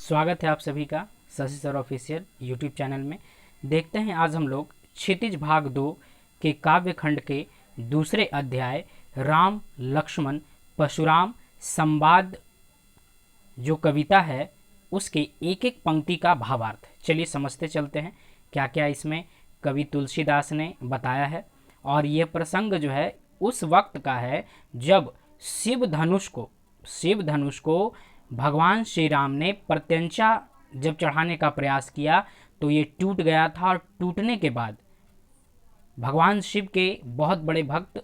स्वागत है आप सभी का Shashi sir official YouTube channel में। देखते हैं आज हम लोग क्षितिज भाग 2 के काव्य खंड के दूसरे अध्याय राम लक्ष्मण परशुराम संवाद जो कविता है उसके एक एक पंक्ति का भावार्थ चलिए समझते चलते हैं क्या क्या इसमें कवि तुलसीदास ने बताया है। और यह प्रसंग जो है उस वक्त का है जब शिव धनुष को भगवान श्री राम ने प्रत्यंचा जब चढ़ाने का प्रयास किया तो ये टूट गया था। और टूटने के बाद भगवान शिव के बहुत बड़े भक्त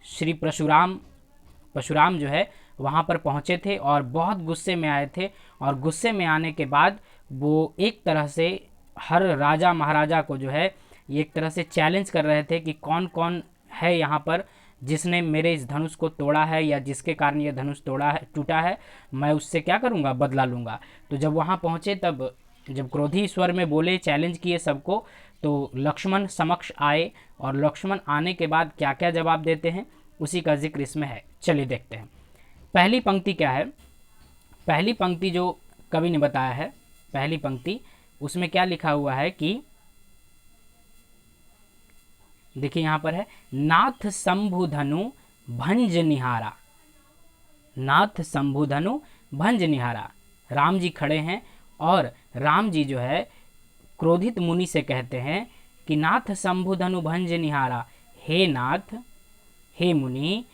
श्री परशुराम जो है वहाँ पर पहुँचे थे और बहुत गुस्से में आए थे। और गुस्से में आने के बाद वो एक तरह से हर राजा महाराजा को जो है एक तरह से चैलेंज कर रहे थे कि कौन कौन है यहाँ पर जिसने मेरे इस धनुष को तोड़ा है या जिसके कारण ये धनुष टूटा है, मैं उससे क्या करूँगा, बदला लूँगा। तो जब वहाँ पहुँचे तब जब क्रोधी स्वर में बोले, चैलेंज किए सबको, तो लक्ष्मण समक्ष आए और लक्ष्मण आने के बाद क्या क्या जवाब देते हैं उसी का जिक्र इसमें है। चलिए देखते हैं पहली पंक्ति क्या है। पहली पंक्ति जो कवि ने बताया है, पहली पंक्ति उसमें क्या लिखा हुआ है कि देखिए यहाँ पर है, नाथ शंभुधनु भंज निहारा। नाथ शंभुधनु भंज निहारा, राम जी खड़े हैं और राम जी जो है क्रोधित मुनि से कहते हैं कि नाथ शंभुधनु भंज निहारा, हे नाथ हे मुनि।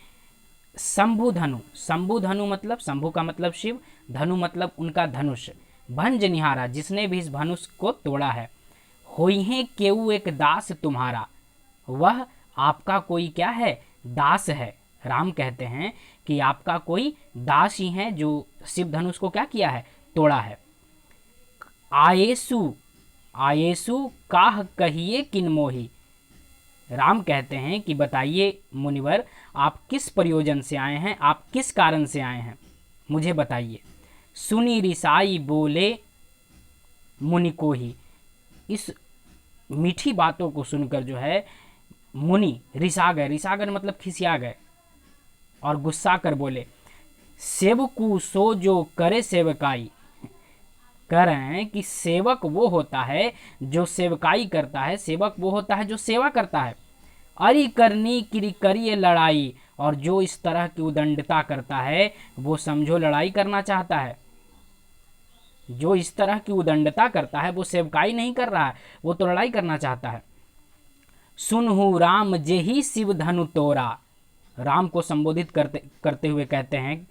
शंभुधनु, शंभुधनु मतलब शंभु का मतलब शिव, धनु मतलब उनका धनुष, भंज निहारा जिसने भी इस धनुष को तोड़ा है। होई है केऊ एक दास तुम्हारा, वह आपका कोई क्या है, दास है। राम कहते हैं कि आपका कोई दास ही है जो शिव धनुष को क्या किया है, तोड़ा है। आयेसु, आयेसु काह कहिए किन मोही। राम कहते हैं कि बताइए मुनिवर, आप किस प्रयोजन से आए हैं, आप किस कारण से आए हैं, मुझे बताइए। सुनी रिसाई बोले मुनि को ही। इस मीठी बातों को सुनकर जो है मुनि रिसा गए, रिसा गए मतलब खिसिया गए और गुस्सा कर बोले, सेवकू सो जो करे सेवकाई। कह रहे हैं कि सेवक वो होता है जो सेवकाई करता है, सेवक वो होता है जो सेवा करता है। अरि करनी किरी करिए लड़ाई, और जो इस तरह की उदंडता करता है वो समझो लड़ाई करना चाहता है। जो इस तरह की उदंडता करता है वो सेवकाई नहीं कर रहा है, वो तो लड़ाई करना चाहता है। सुनहु राम जेहि शिव धनु तोरा। राम को संबोधित करते हुए कहते हैं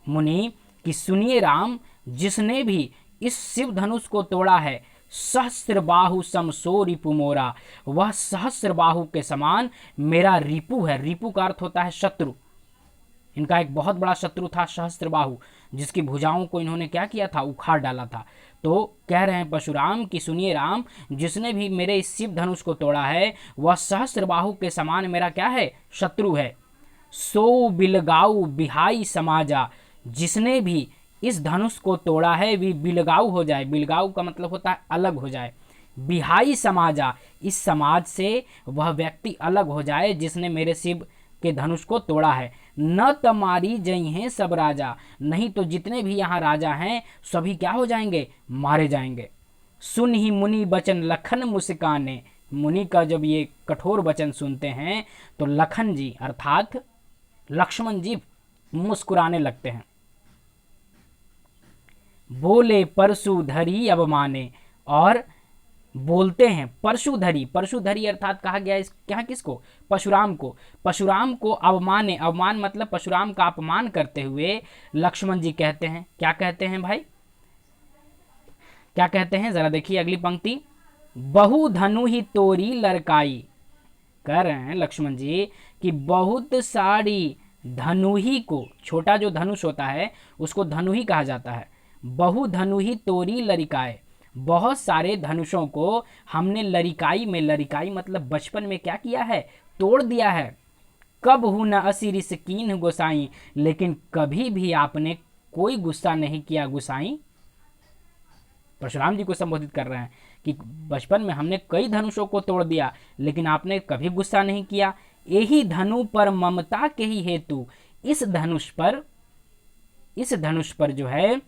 मुनि कि सुनिए राम, जिसने भी इस शिव धनुष को तोड़ा है, सहस्त्र बाहु सम सो रिपु मोरा, वह सहस्त्र बाहु के समान मेरा रिपु है। रिपु का अर्थ होता है शत्रु। इनका एक बहुत बड़ा शत्रु था सहस्त्र बाहु, जिसकी भुजाओं को इन्होंने क्या किया था, उखाड़ डाला था। तो कह रहे हैं परशुराम कि सुनिए राम, जिसने भी मेरे इस शिव धनुष को तोड़ा है वह सहस्त्र बाहु के समान मेरा क्या है, शत्रु है। सो बिलगाऊ बिहाई समाजा, जिसने भी इस धनुष को तोड़ा है भी बिलगाऊ हो जाए। बिलगाऊ का मतलब होता है अलग हो जाए। बिहाई समाजा, इस समाज से वह व्यक्ति अलग हो जाए जिसने मेरे शिव के धनुष को तोड़ा है। न तमारी जई हैं सब राजा, नहीं तो जितने भी यहाँ राजा हैं सभी क्या हो जाएंगे, मारे जाएंगे। सुन ही मुनि बचन लखन मुस्काने। मुनि का जब ये कठोर वचन सुनते हैं तो लखन जी अर्थात लक्ष्मण जी मुस्कुराने लगते हैं। बोले परशुधरी अब माने, और बोलते हैं परशुधरी। परशुधरी अर्थात कहा गया इस क्या किसको, परशुराम को। परशुराम को अवमाने, अवमान मतलब परशुराम का अपमान करते हुए लक्ष्मण जी कहते हैं, क्या कहते हैं भाई, क्या कहते हैं जरा देखिए अगली पंक्ति। बहु धनु ही तोरी लड़काई। कह रहे हैं लक्ष्मण जी कि बहुत सारी धनुही को, छोटा जो धनुष होता है उसको धनुही कहा जाता है। बहु धनुही तोरी लरिकाए, बहुत सारे धनुषों को हमने लरिकाई में, लरिकाई मतलब बचपन में क्या किया है, तोड़ दिया है। कब हूँ न असिरिस कीन गोसाई, लेकिन कभी भी आपने कोई गुस्सा नहीं किया गोसाई। परशुराम जी को संबोधित कर रहे हैं कि बचपन में हमने कई धनुषों को तोड़ दिया लेकिन आपने कभी गुस्सा नहीं किया। यही धनु पर ममता के ही हेतु, इस धनुष पर जो है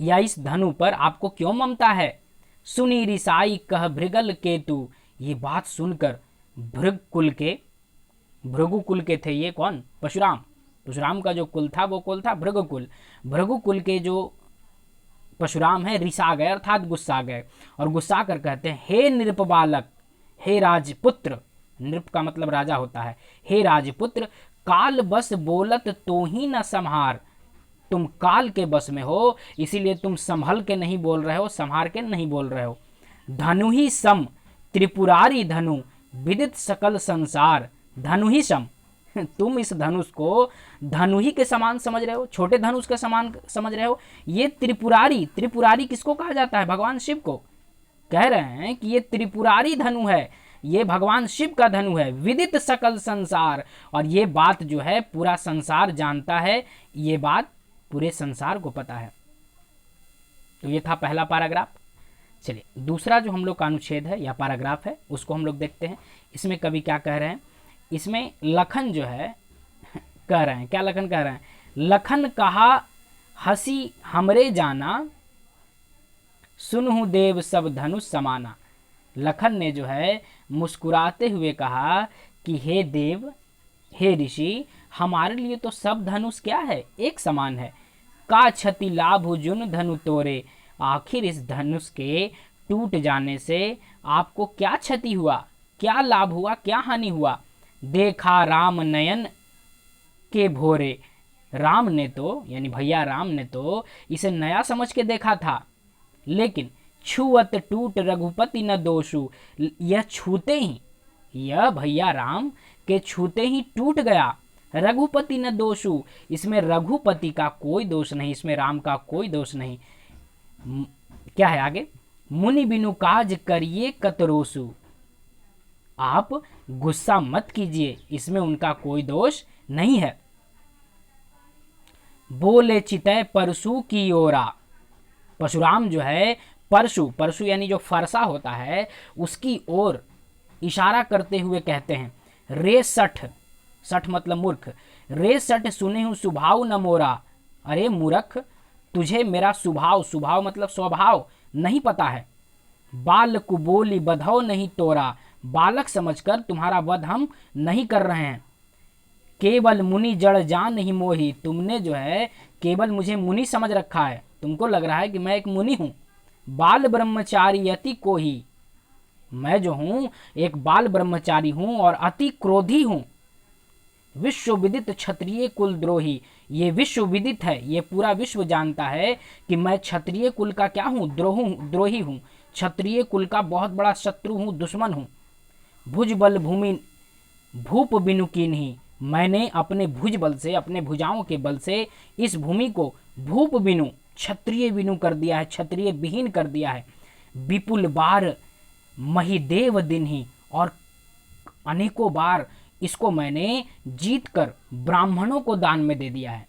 या इस धनु पर आपको क्यों ममता है। सुनी रिसाई कह भृगल केतु, ये बात सुनकर भृगु कुल के थे ये कौन, परशुराम। परशुराम का जो कुल था वो कुल था भृगु कुल। भृगु कुल के जो परशुराम है रिसा गए अर्थात गुस्सा गए, और गुस्सा कर कहते हैं हे नृप बालक, हे राजपुत्र, नृप का मतलब राजा होता है, हे राजपुत्र काल बस बोलत तो ही न संहार, तुम काल के बस में हो इसीलिए तुम संभल के नहीं बोल रहे हो, संहार के नहीं बोल रहे हो। धनु ही सम त्रिपुरारी धनु, विदित सकल संसार, धनु ही सम, तुम इस धनुष को धनु ही के समान समझ रहे हो, छोटे धनुष के समान समझ रहे हो। ये त्रिपुरारी, त्रिपुरारी किसको कहा जाता है, भगवान शिव को। कह रहे हैं कि ये त्रिपुरारी धनु है, ये भगवान शिव का धनु है, विदित सकल संसार, और ये बात जो है पूरा संसार जानता है, ये बात पूरे संसार को पता है। तो ये था पहला पैराग्राफ। चलिए दूसरा जो हम लोग का अनुच्छेद है या पैराग्राफ है उसको हम लोग देखते हैं। इसमें कवि क्या कह रहे हैं, इसमें लखन जो है कह रहे हैं, क्या लखन कह रहे हैं, लखन कहा हंसी हमरे जाना, सुनहु देव सब धनुष समाना। लखन ने जो है मुस्कुराते हुए कहा कि हे देव, हे ऋषि, हमारे लिए तो सब धनुष क्या है, एक समान है। का क्षति लाभ जुन धनु तोरे, आखिर इस धनुष के टूट जाने से आपको क्या क्षति हुआ, क्या लाभ हुआ, क्या हानि हुआ। देखा राम नयन के भोरे, राम ने तो यानी भैया राम ने तो इसे नया समझ के देखा था, लेकिन छुअत टूट रघुपति न दोषु, यह छूते ही, यह भैया राम के छूते ही टूट गया। रघुपति न दोषु, इसमें रघुपति का कोई दोष नहीं, इसमें राम का कोई दोष नहीं। क्या है आगे, मुनि बिनु काज करिए कतरोसु, आप गुस्सा मत कीजिए, इसमें उनका कोई दोष नहीं है। बोले चितय परशु की ओरा, परशुराम जो है परशु, परशु यानी जो फरसा होता है उसकी ओर इशारा करते हुए कहते हैं, रे सठ, सठ मतलब मूर्ख, रे सठ सुने हूं स्वभाव न मोरा, अरे मूर्ख तुझे मेरा स्वभाव, स्वभाव मतलब स्वभाव नहीं पता है। बाल कुबोली बधौ नहीं तोरा, बालक समझकर तुम्हारा वध हम नहीं कर रहे हैं। केवल मुनि जड़ जान ही मोही, तुमने जो है केवल मुझे मुनि समझ रखा है, तुमको लग रहा है कि मैं एक मुनि हूं। बाल ब्रह्मचारी अति को ही, मैं जो हूं एक बाल ब्रह्मचारी हूं और अति क्रोधी हूं। विश्व विदित क्षत्रिय कुल द्रोही, ये विश्व विदित है, ये पूरा विश्व जानता है कि मैं क्षत्रिय कुल का क्या हूं, द्रोही हूं, क्षत्रिय कुल का बहुत बड़ा शत्रु हूं, दुश्मन हूं। भुज बल भूमि भूप बिनु कीन्ही, मैंने अपने भुज बल से, अपने भुजाओं के बल से इस भूमि को भूप बिनु, क्षत्रिय बिनु कर दिया है, क्षत्रिय विहीन कर दिया है। विपुल बार महिदेव दिन ही, और अनेकों बार इसको मैंने जीत कर ब्राह्मणों को दान में दे दिया है।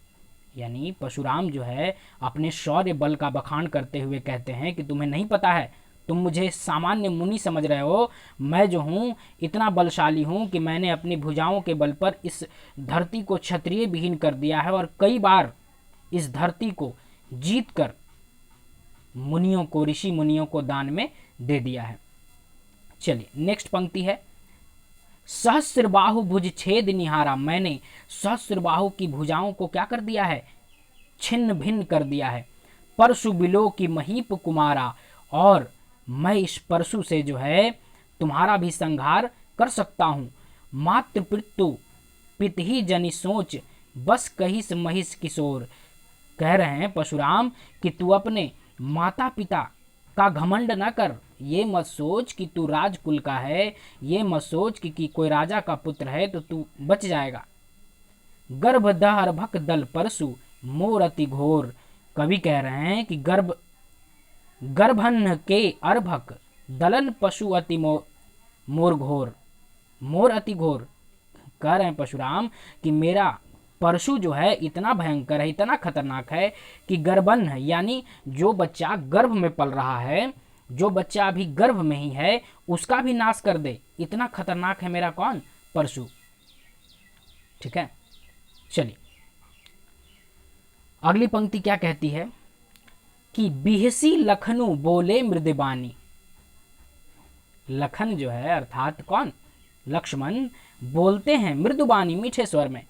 यानी परशुराम जो है अपने शौर्य बल का बखान करते हुए कहते हैं कि तुम्हें नहीं पता है, तुम मुझे सामान्य मुनि समझ रहे हो, मैं जो हूँ इतना बलशाली हूँ कि मैंने अपनी भुजाओं के बल पर इस धरती को क्षत्रिय विहीन कर दिया है और कई बार इस धरती को जीत कर मुनियों को, ऋषि मुनियों को दान में दे दिया है। चलिए नेक्स्ट पंक्ति है, सहस्र बाहु भुज छेद निहारा, मैंने सहस्र बाहु की भुजाओं को क्या कर दिया है, छिन्न भिन्न कर दिया है। परशु बिलो की महीप कुमारा, और मैं इस परशु से जो है तुम्हारा भी संहार कर सकता हूँ। मातृ पितु पित ही जनि सोच, बस कहिस महिष किशोर, कह रहे हैं परशुराम कि तू अपने माता पिता का घमंड न कर, ये मत सोच कि तू राजकुल का है, ये मत सोच कि कोई राजा का पुत्र है तो तू बच जाएगा। गर्भ दहर भक दल परशु मोर अति घोर, कवि कह रहे हैं कि गर्भन के अर्भक दलन पशु अति मोर घोर, मोर अति घोर, कह रहे हैं परशुराम कि मेरा परशु जो है इतना भयंकर है, इतना खतरनाक है कि गर्भन है, यानी जो बच्चा गर्भ में पल रहा है, जो बच्चा अभी गर्भ में ही है उसका भी नाश कर दे, इतना खतरनाक है मेरा कौन, परशु। ठीक है, चलिए अगली पंक्ति क्या कहती है, कि बिहसी लखनऊ बोले मृदबानी। लखन जो है अर्थात कौन, लक्ष्मण, बोलते हैं मृदुबानी मीठे स्वर में।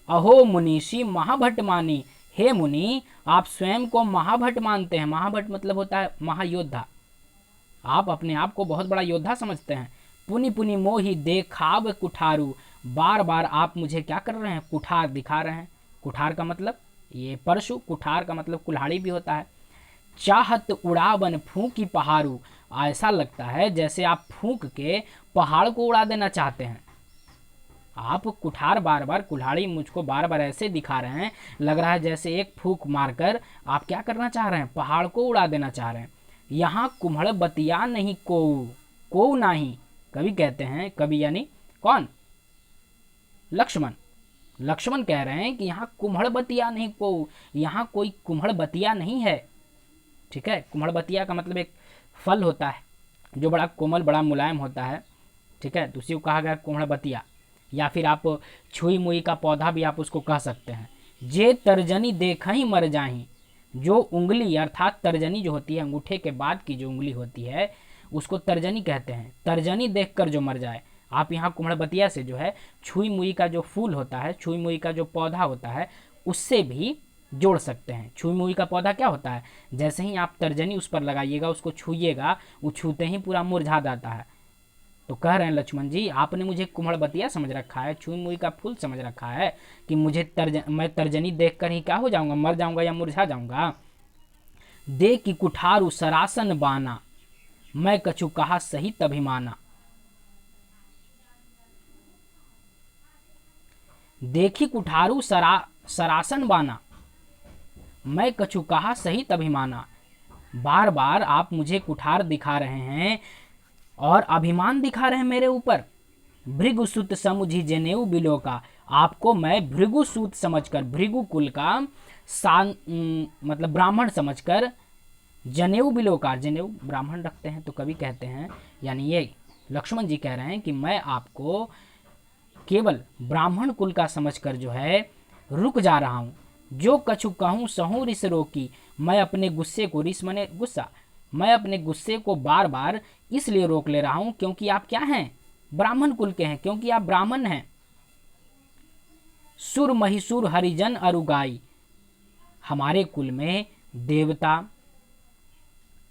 अहो मुनीषी महाभट मानी, हे मुनि आप स्वयं को महाभट मानते हैं। महाभट मतलब होता है महायोद्धा, आप अपने आप को बहुत बड़ा योद्धा समझते हैं। पुनि पुनि मोहि देखाव कुठारू, बार बार आप मुझे क्या कर रहे हैं, कुठार दिखा रहे हैं। कुठार का मतलब ये परशु, कुठार का मतलब कुल्हाड़ी भी होता है। चाहत उड़ावन फूंकी पहाड़ू, ऐसा लगता है जैसे आप फूंक के पहाड़ को उड़ा देना चाहते हैं। आप कुठार बार बार, कुल्हाड़ी मुझको बार बार ऐसे दिखा रहे हैं, लग रहा है जैसे एक फूंक मारकर आप क्या करना चाह रहे हैं, पहाड़ को उड़ा देना चाह रहे हैं। यहाँ कुम्हड़ बतिया नहीं को नाही, कवि कहते हैं, कवि यानी कौन, लक्ष्मण। लक्ष्मण कह रहे हैं कि यहाँ कुम्हड़ बतिया नहीं को, यहाँ कोई कुम्हड़ बतिया नहीं है। ठीक है, कुम्हड़ बतिया का मतलब एक फल होता है जो बड़ा कोमल, बड़ा मुलायम होता है। ठीक है, तो उसी को कहा गया कुम्हड़ बतिया, या फिर आप छुई मुई का पौधा भी आप उसको कह सकते हैं। जे तर्जनी देख ही मर जाही, जो उंगली अर्थात तर्जनी जो होती है, अंगूठे के बाद की जो उंगली होती है उसको तर्जनी कहते हैं। तर्जनी देखकर जो मर जाए। आप यहाँ कुम्हड़ बतिया से जो है छुई मुई का जो फूल होता है, छुई मुई का जो पौधा होता है, उससे भी जोड़ सकते हैं। छुई मुई का पौधा क्या होता है, जैसे ही आप तर्जनी उस पर लगाइएगा, उसको छूइएगा, वो छूते ही पूरा मुरझा जाता है। तो कह रहे हैं लक्ष्मण जी, आपने मुझे कुम्हड़ बतिया समझ रखा है, छुई मुई का फूल समझ रखा है कि मुझे मैं तर्जनी देखकर ही क्या हो जाऊंगा, मर जाऊंगा या मुरझा जाऊंगा। दे कि कुठारू सरासन बाना, मैं कछु कहा सही तभी माना। देखी कुठारू सरासन बाना, मैं कछु कहा सही तभी माना। बार बार आप मुझे कुठार दिखा रहे हैं और अभिमान दिखा रहे हैं मेरे ऊपर। भृगुसुत समुझी जनेऊ बिलो का, आपको मैं भृगुसुत समझकर, भृगु कुल का मतलब ब्राह्मण समझकर, जनेऊ बिलो का, जनेऊ ब्राह्मण रखते हैं तो कभी कहते हैं, यानी ये लक्ष्मण जी कह रहे हैं कि मैं आपको केवल ब्राह्मण कुल का समझकर जो है रुक जा रहा हूँ। जो कछु कहूँ सहूँ रिस रोकी, मैं अपने गुस्से को, रिस मने गुस्सा, मैं अपने गुस्से को बार बार इसलिए रोक ले रहा हूँ क्योंकि आप क्या हैं, ब्राह्मण कुल के हैं, क्योंकि आप ब्राह्मण हैं। सुर महिसुर हरिजन अरुगाई, हमारे कुल में देवता,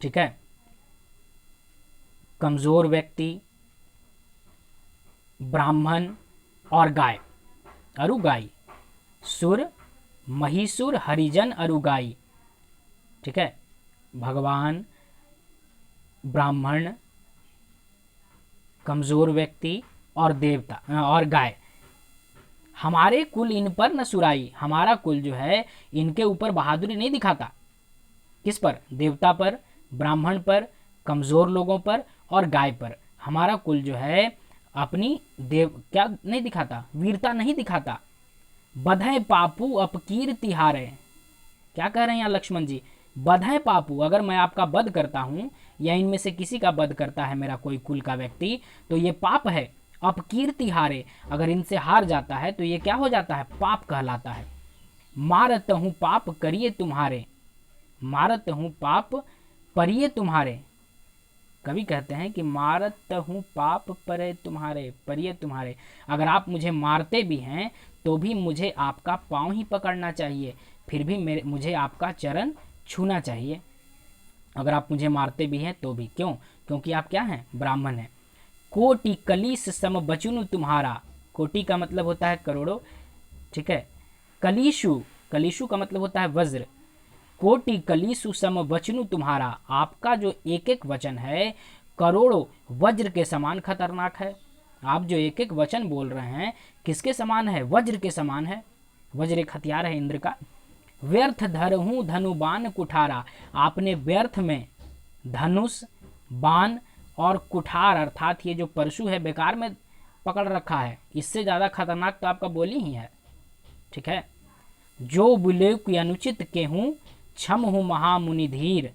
ठीक है, कमजोर व्यक्ति, ब्राह्मण और गाय, अरुगाई, सुर महिसुर हरिजन अरुगाई। ठीक है, भगवान, ब्राह्मण, कमजोर व्यक्ति और देवता और गाय, हमारे कुल इन पर न सुराई, हमारा कुल जो है इनके ऊपर बहादुरी नहीं दिखाता। किस पर, देवता पर, ब्राह्मण पर, कमजोर लोगों पर और गाय पर। हमारा कुल जो है अपनी क्या नहीं दिखाता, वीरता नहीं दिखाता। बधय पापू अपकीर्ति हारे, क्या कह रहे हैं यहाँ लक्ष्मण जी, बधय पापू, अगर मैं आपका वध करता हूँ या इनमें से किसी का वध करता है मेरा कोई कुल का व्यक्ति, तो ये पाप है। अपकीर्ति हारे, अगर इनसे हार जाता है तो ये क्या हो जाता है, पाप कहलाता है। मारत हूँ पाप करिए तुम्हारे, मारत हूँ पाप परिये तुम्हारे, कवि कहते हैं कि मारत हूँ पाप परे तुम्हारे, परिये तुम्हारे। अगर आप मुझे मारते भी हैं तो भी मुझे आपका पाँव ही पकड़ना चाहिए, फिर भी मुझे आपका चरण छूना चाहिए। अगर आप मुझे मारते भी हैं तो भी, क्यों, क्योंकि आप क्या हैं, ब्राह्मण हैं। कोटि कलीस सम बचुनु तुम्हारा, कोटि का मतलब होता है करोड़ों, ठीक है। कलीशु, कलीशु का मतलब होता है वज्र। कोटि कलीसु सम वचनु तुम्हारा, आपका जो एक एक वचन है करोड़ों वज्र के समान खतरनाक है। आप जो एक एक वचन बोल रहे हैं किसके समान है, वज्र के समान है। वज्र एक हथियार है इंद्र का। व्यर्थ धरहूँ धनुबान कुठारा, आपने व्यर्थ में धनुष, बाण और कुठार अर्थात ये जो परशु है बेकार में पकड़ रखा है, इससे ज़्यादा खतरनाक तो आपका बोली ही है, ठीक है। जो बुले की अनुचित के हूँ क्षम हूँ महामुनि धीर,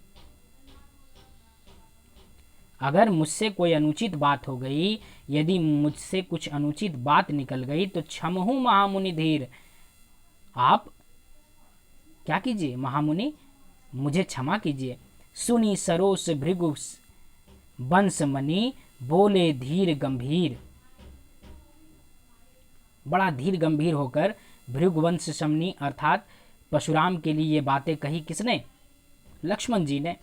अगर मुझसे कोई अनुचित बात हो गई, यदि मुझसे कुछ अनुचित बात निकल गई तो क्षम हूँ महामुनि धीर, आप क्या कीजिए, महामुनि मुझे क्षमा कीजिए। सुनी सरोस भृगु वंश मणि, बोले धीर गंभीर। बड़ा धीर गंभीर होकर भृगुवंश समनी अर्थात परशुराम के लिए ये बातें कही किसने? लक्ष्मण जी ने।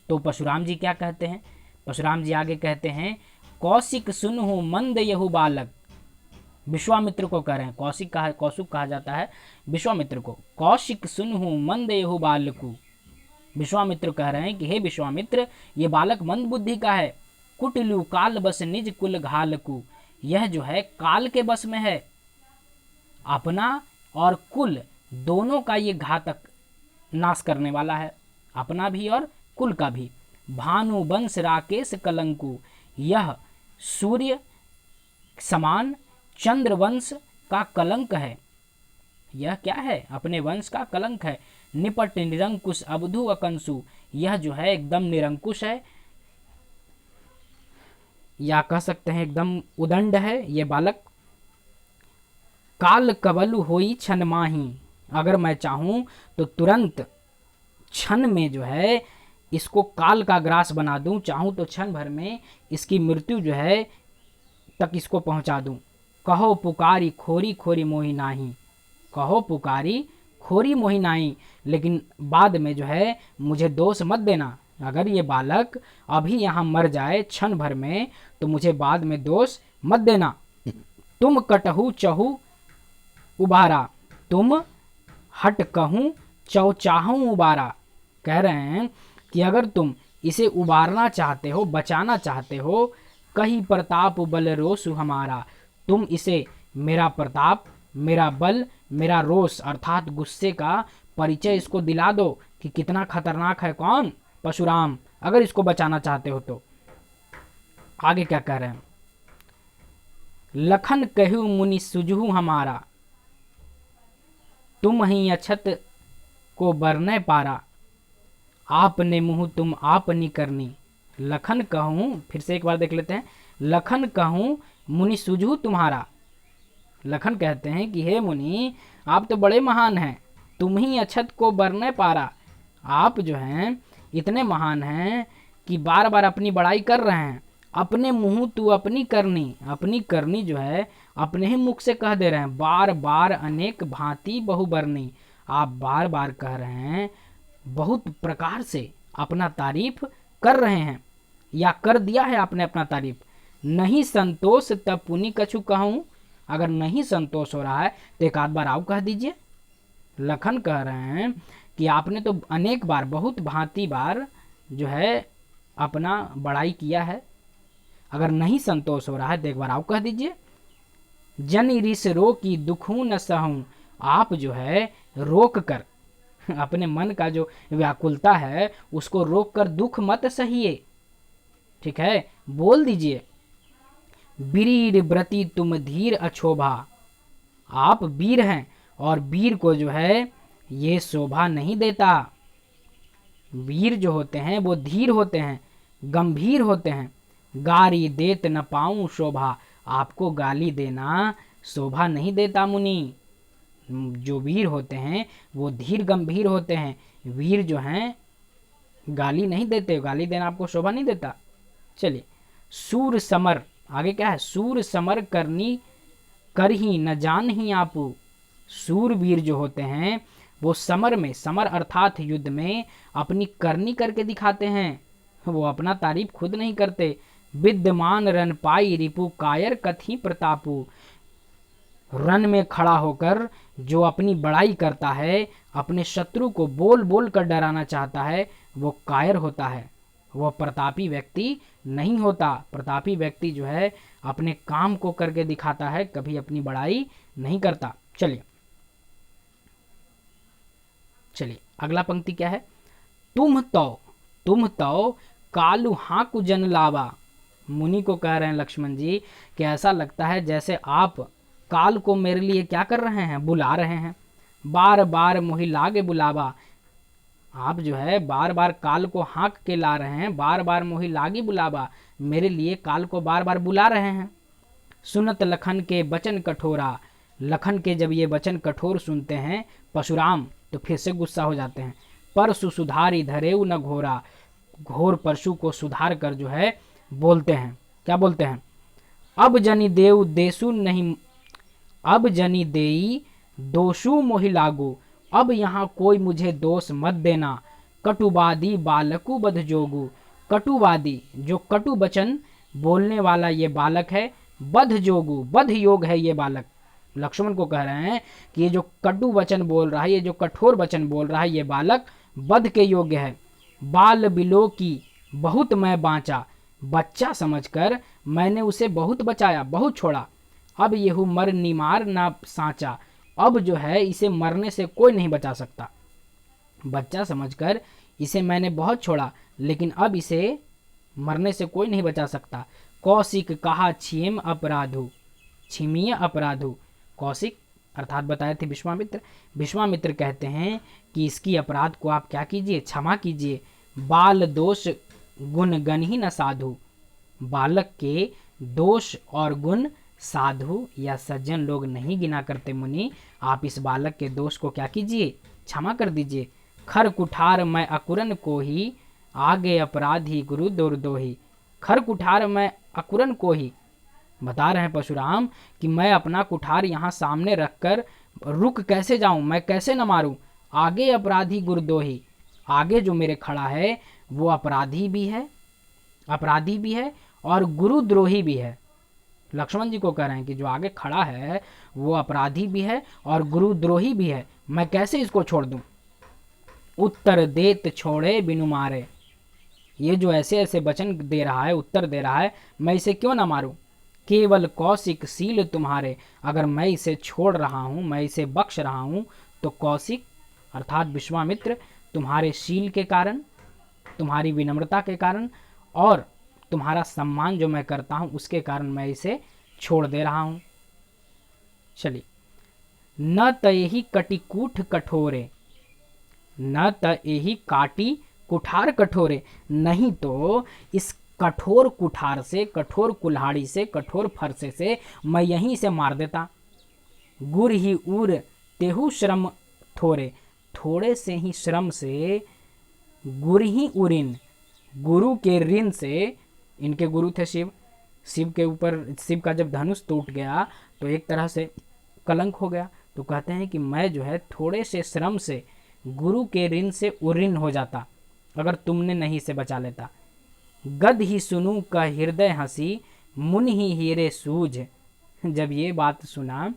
तो परशुराम जी क्या कहते हैं? परशुराम जी आगे कहते हैं, कौशिक सुनहु मंद यहु बालक। विश्वामित्र को कह रहे हैं, कौशिक कहा जाता है विश्वामित्र को। कौशिक सुनहु मंद यहु बालकु। विश्वामित्र कह रहे हैं कि हे विश्वामित्र, ये बालक मंद बुद्धि का है। कुटिलु काल बस निज कुल घालकु। यह जो है काल के बस में है, अपना और कुल दोनों का ये घातक नाश करने वाला है, अपना भी और कुल का भी। भानु वंश राकेश कलंकु। यह सूर्य समान चंद्र वंश का कलंक है। यह क्या है? अपने वंश का कलंक है। निपट निरंकुश अवधु अकंसु। यह जो है एकदम निरंकुश है, या कह सकते हैं एकदम उदंड है ये बालक। काल कबलु होई क्षण माही। अगर मैं चाहूं तो तुरंत क्षण में जो है इसको काल का ग्रास बना दूं, चाहूं तो क्षण भर में इसकी मृत्यु जो है तक इसको पहुंचा दूं। कहो पुकारी खोरी खोरी मोहि नाही। कहो पुकारी खोरी मोहि नाही, लेकिन बाद में जो है मुझे दोष मत देना। अगर ये बालक अभी यहाँ मर जाए क्षण भर में तो मुझे बाद में दोष मत देना। तुम कटहु चहु उबारा। तुम हट कहूँ चौ चाहूँ उबारा। कह रहे हैं कि अगर तुम इसे उबारना चाहते हो, बचाना चाहते हो, कही प्रताप बल रोष हमारा। तुम इसे मेरा प्रताप, मेरा बल, मेरा रोष अर्थात गुस्से का परिचय इसको दिला दो कि कितना खतरनाक है कौन? परशुराम। अगर इसको बचाना चाहते हो तो आगे क्या कह रहे हैं? लखन कहु मुनि सुजहु हमारा। तुम ही अछत को बरने पारा। आपने मुँह तुम आपनी करनी। लखन कहूँ, फिर से एक बार देख लेते हैं। लखन कहूँ मुनि सुजहु तुम्हारा। लखन कहते हैं कि हे मुनि, आप तो बड़े महान हैं, तुम ही अछत को बरने पारा। आप जो हैं इतने महान हैं कि बार बार अपनी बड़ाई कर रहे हैं। अपने मुँह तू अपनी करनी। अपनी करनी जो है अपने ही मुख से कह दे रहे हैं। बार बार अनेक भांति बहुबरनी। आप बार बार कह रहे हैं, बहुत प्रकार से अपना तारीफ कर रहे हैं या कर दिया है आपने अपना तारीफ। नहीं संतोष तब पुनि कछु कहूँ। अगर नहीं संतोष हो रहा है तो एक आध बार आओ कह दीजिए। लखन कह रहे हैं कि आपने तो अनेक बार, बहुत भांति बार जो है अपना बड़ाई किया है। अगर नहीं संतोष हो रहा है तो एक बार आओ कह दीजिए। जन रिस रोकी दुखू न सहूं। आप जो है रोक कर अपने मन का जो व्याकुलता है उसको रोक कर दुख मत सहिए। ठीक है, बोल दीजिए। वीर व्रति तुम धीर अछोभा। आप वीर हैं और वीर को जो है ये शोभा नहीं देता। वीर जो होते हैं वो धीर होते हैं, गंभीर होते हैं। गारी देत न पाऊं शोभा। आपको गाली देना शोभा नहीं देता मुनि। जो वीर होते हैं वो धीर गंभीर होते हैं। वीर जो हैं गाली नहीं देते, गाली देना आपको शोभा नहीं देता। चलिए, सूर समर, आगे क्या है? सूर समर करनी करही न जान ही आपू। सूरवीर जो होते हैं वो समर में, समर अर्थात युद्ध में अपनी करनी करके दिखाते हैं, वो अपना तारीफ खुद नहीं करते। विद्यमान रन पाई रिपु कायर कथी प्रतापु। रन में खड़ा होकर जो अपनी बड़ाई करता है, अपने शत्रु को बोल बोल कर डराना चाहता है, वो कायर होता है, वह प्रतापी व्यक्ति नहीं होता। प्रतापी व्यक्ति जो है अपने काम को करके दिखाता है, कभी अपनी बड़ाई नहीं करता। चलिए अगला पंक्ति क्या है? तुम तो कालू हाकु जन लावा। मुनि को कह रहे हैं लक्ष्मण जी कि ऐसा लगता है जैसे आप काल को मेरे लिए क्या कर रहे हैं? बुला रहे हैं। बार बार मोहि लागे बुलावा। आप जो है बार बार काल को हाँक के ला रहे हैं। बार बार मोहि लागी बुलावा, मेरे लिए काल को बार बार बुला रहे हैं। सुनत लखन के वचन कठोरा। लखन के जब ये वचन कठोर सुनते हैं परशुराम तो फिर से गुस्सा हो जाते हैं। परशु सुधारी धरेऊ न घोरा, घोर परशु को सुधार कर जो है बोलते हैं, क्या बोलते हैं, अब जनि देव देसु नहीं, अब जनि देई दोषु मोहि लागू, अब यहाँ कोई मुझे दोष मत देना, कटुवादी बालकु बध जोगु, कटुवादी जो कटु वचन बोलने वाला ये बालक है, बध जोगु बध योग है ये बालक। लक्ष्मण को कह रहे हैं कि ये जो कटु वचन बोल रहा है, ये जो कठोर वचन बोल रहा है, ये बालक बध के योग्य है। बाल बिलो की बहुत मैं बाँचा, बच्चा समझकर मैंने उसे बहुत बचाया, बहुत छोड़ा। अब येहू मर निमार ना सांचा, अब जो है इसे मरने से कोई नहीं बचा सकता। बच्चा समझकर इसे मैंने बहुत छोड़ा, लेकिन अब इसे मरने से कोई नहीं बचा सकता। कौशिक कहा छिम अपराधु, छिमीय अपराधु। कौशिक अर्थात बताए थे विश्वामित्र। विश्वामित्र कहते हैं कि इसकी अपराध को आप क्या कीजिए, क्षमा कीजिए। बाल दोष गुण गण ही न साधु, बालक के दोष और गुण साधु या सज्जन लोग नहीं गिना करते मुनि, आप इस बालक के दोष को क्या कीजिए, क्षमा कर दीजिए। खर कुठार मैं अकुरन को ही, आगे अपराधी गुरु दुर्दोही। खर कुठार मैं अकुरन को ही, बता रहे हैं परशुराम कि मैं अपना कुठार यहाँ सामने रखकर रुक कैसे जाऊं, मैं कैसे न मारूं। आगे अपराधी गुरुद्रोही, आगे जो मेरे खड़ा है वो अपराधी भी है और गुरुद्रोही भी है। लक्ष्मण जी को कह रहे हैं कि जो आगे खड़ा है वो अपराधी भी है और गुरुद्रोही भी है, मैं कैसे इसको छोड़ दूं। उत्तर देत छोड़े बिनु मारे, ये जो ऐसे ऐसे वचन दे रहा है, उत्तर दे रहा है, मैं इसे क्यों ना मारूं। केवल कौशिक सील तुम्हारे, अगर मैं इसे छोड़ रहा हूं, मैं इसे बख्श रहा हूं, तो कौशिक अर्थात विश्वामित्र तुम्हारे शील के कारण, तुम्हारी विनम्रता के कारण और तुम्हारा सम्मान जो मैं करता हूं उसके कारण मैं इसे छोड़ दे रहा हूं। चलिए, न तयहि कटिकूठ कठोरे, न तयहि काटी कुठार कठोरे, नहीं तो इस कठोर कुठार से, कठोर कुल्हाड़ी से, कठोर फरसे से मैं यहीं से मार देता। गुर ही उर तेहु श्रम थोरे, थोड़े से ही श्रम से गुर ही उरिन, गुरु के ऋण से, इनके गुरु थे शिव, शिव के ऊपर, शिव का जब धनुष टूट गया तो एक तरह से कलंक हो गया, तो कहते हैं कि मैं जो है थोड़े से श्रम से गुरु के ऋण से उऋण हो जाता अगर तुमने नहीं से बचा लेता। गद ही सुनू का हृदय हंसी, मुन ही हीरे सूझ। जब ये बात सुना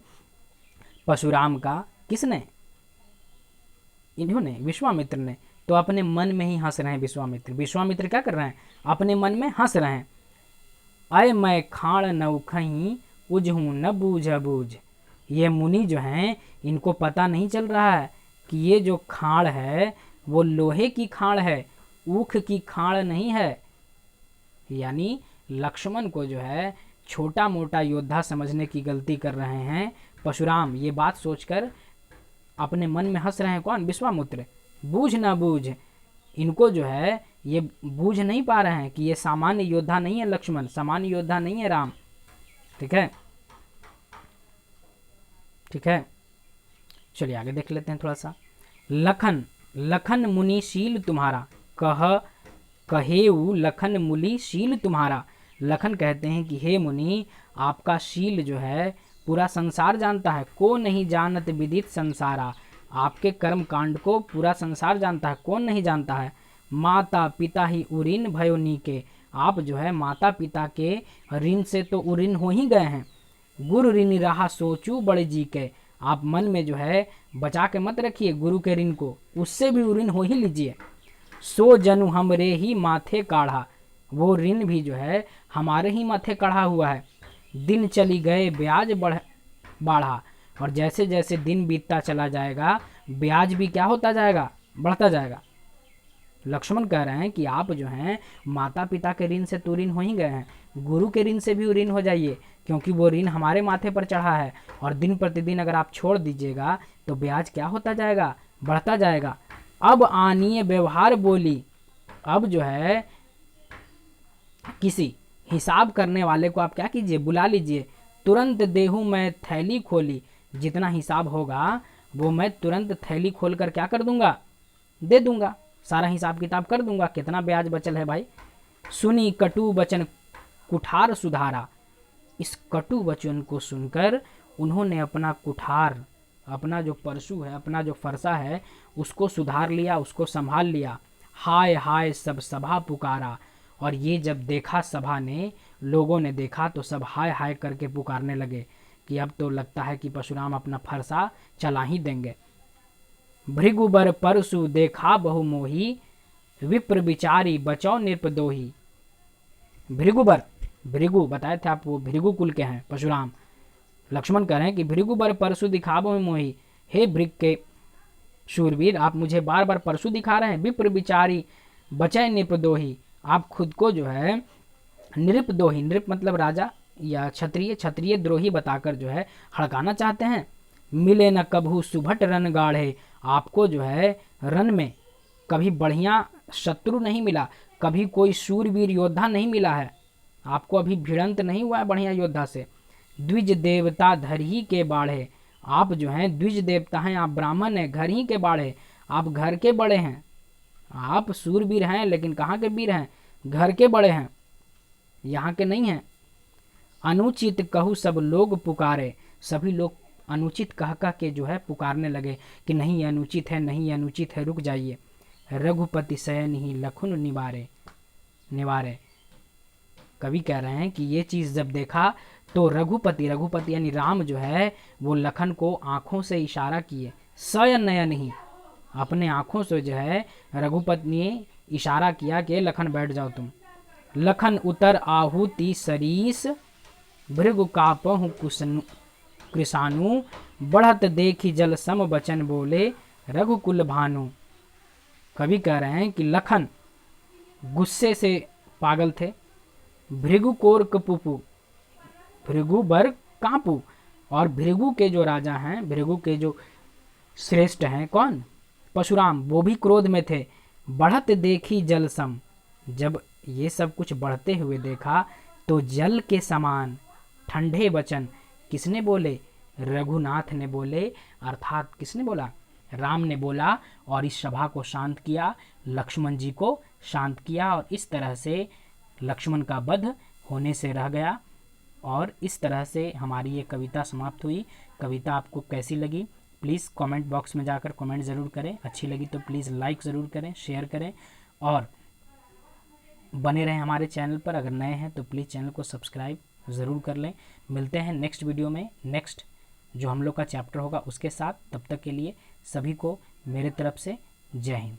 परशुराम का, किसने, इन्होंने, विश्वामित्र ने, तो अपने मन में ही हंस रहे हैं विश्वामित्र। विश्वामित्र क्या कर रहे हैं, अपने मन में हंस रहे हैं। अय मैं खाड़ नौखहीं उजहूँ न बूझ बूझ। ये मुनि जो हैं इनको पता नहीं चल रहा है कि ये जो खाड़ है वो लोहे की खाड़ है, ऊख की खाड़ नहीं है। यानी लक्ष्मण को जो है छोटा मोटा योद्धा समझने की गलती कर रहे हैं परशुराम। ये बात सोचकर अपने मन में हंस रहे हैं कौन, विश्वामित्र। बूझ ना बूझ, इनको जो है ये बूझ नहीं पा रहे हैं कि ये सामान्य योद्धा नहीं है लक्ष्मण, सामान्य योद्धा नहीं है राम। ठीक है, ठीक है, चलिए आगे देख लेते हैं थोड़ा सा। लखन, लखन मुनि शील तुम्हारा, कहेऊ लखन मुनि शील तुम्हारा। लखन कहते हैं कि हे मुनि, आपका शील जो है पूरा संसार जानता है। को नहीं जानत विदित संसारा, आपके कर्म कांड को पूरा संसार जानता है, कौन नहीं जानता है। माता पिता ही उऋण भयो नीके, आप जो है माता पिता के ऋण से तो उऋण हो ही गए हैं। गुरु ऋण रहा सोचू बड़े जी के, आप मन में जो है बचा के मत रखिए गुरु के ऋण को, उससे भी ऋण हो ही लीजिए। सो जनु हमरे ही माथे काढ़ा, वो ऋण भी जो है हमारे ही माथे कढ़ा हुआ है। दिन चली गए ब्याज बढ़ा, और जैसे जैसे दिन बीतता चला जाएगा ब्याज भी क्या होता जाएगा, बढ़ता जाएगा। लक्ष्मण कह रहे हैं कि आप जो हैं माता पिता के ऋण से तो ऋण हो ही गए हैं, गुरु के ऋण से भी ऋण हो जाइए, क्योंकि वो ऋण हमारे माथे पर चढ़ा है। और दिन प्रतिदिन अगर आप छोड़ दीजिएगा तो ब्याज क्या होता जाएगा, बढ़ता जाएगा। अब आनिए व्यवहार बोली, अब जो है किसी हिसाब करने वाले को आप क्या कीजिए, बुला लीजिए। तुरंत देहूँ मैं थैली खोली, जितना हिसाब होगा वो मैं तुरंत थैली खोलकर क्या कर दूंगा, दे दूंगा, सारा हिसाब किताब कर दूंगा, कितना ब्याज बचल है भाई। सुनी कटु वचन कुठार सुधारा। इस कटु वचन को सुनकर उन्होंने अपना कुठार, अपना जो परशु है, अपना जो फरसा है, उसको सुधार लिया, उसको संभाल लिया। हाय हाय सब सभा पुकारा। और ये जब देखा सभा ने, लोगों ने देखा तो सब हाय हाय करके पुकारने लगे कि अब तो लगता है कि परशुराम अपना फरसा चला ही देंगे। भृगुबर परशु देखा बहु मोही, विप्र विचारी बचौ नृपदोही। भृगुबर, भृगु बताए थे आप, वो भृगु कुल के हैं परशुराम। लक्ष्मण कह रहे हैं कि भृगुबर परशु दिखाबो मोही, हे भृग के शूरवीर, आप मुझे बार बार परशु दिखा रहे हैं। विप्र विचारी बचै नृपदोही, आप खुद को जो है नृपदोही, नृप मतलब राजा या क्षत्रिय, क्षत्रिय द्रोही बताकर जो है हड़काना चाहते हैं। मिले न कभू सुभट रन गाढ़े, आपको जो है रन में कभी बढ़िया शत्रु नहीं मिला, कभी कोई शूरवीर योद्धा नहीं मिला है, आपको अभी भिड़ंत नहीं हुआ है बढ़िया योद्धा से। द्विज देवता धर ही के बाढ़े, आप जो हैं द्विज देवता हैं, आप ब्राह्मण हैं, घर ही के बाढ़े, आप घर के बड़े हैं। आप शूरवीर हैं लेकिन कहाँ के वीर हैं, घर के बड़े हैं, यहाँ के नहीं हैं। अनुचित कहू सब लोग पुकारे, सभी लोग अनुचित कह कह के जो है पुकारने लगे कि नहीं ये अनुचित है, नहीं ये अनुचित है, रुक जाइए। रघुपति शयन ही लखुन निवारे, निवारे। कवि कह रहे हैं कि ये चीज़ जब देखा तो रघुपति, रघुपति यानी राम जो है वो लखन को आंखों से इशारा किए, शयन नयन ही, अपने आंखों से जो है रघुपति ने इशारा किया कि लखन बैठ जाओ तुम। लखन उतर आहुति सरीस, भृगु कापहु कृषाणु, बढ़त देखी जल सम बचन बोले, रघुकुल भानु। कवि कह रहे हैं कि लखन गुस्से से पागल थे, भृगु कोर कपुपु, भृगु बर कांपू, और भृगु के जो राजा हैं, भृगु के जो श्रेष्ठ हैं कौन, परशुराम, वो भी क्रोध में थे। बढ़त देखी जल सम, जब ये सब कुछ बढ़ते हुए देखा तो जल के समान ठंडे वचन किसने बोले, रघुनाथ ने बोले, अर्थात किसने बोला, राम ने बोला, और इस सभा को शांत किया, लक्ष्मण जी को शांत किया, और इस तरह से लक्ष्मण का वध होने से रह गया। और इस तरह से हमारी ये कविता समाप्त हुई। कविता आपको कैसी लगी प्लीज़ कमेंट बॉक्स में जाकर कमेंट ज़रूर करें, अच्छी लगी तो प्लीज़ लाइक ज़रूर करें, शेयर करें, और बने रहें हमारे चैनल पर। अगर नए हैं तो प्लीज़ चैनल को सब्सक्राइब ज़रूर कर लें। मिलते हैं नेक्स्ट वीडियो में, नेक्स्ट जो हम लोग का चैप्टर होगा उसके साथ। तब तक के लिए सभी को मेरे तरफ से जय हिंद।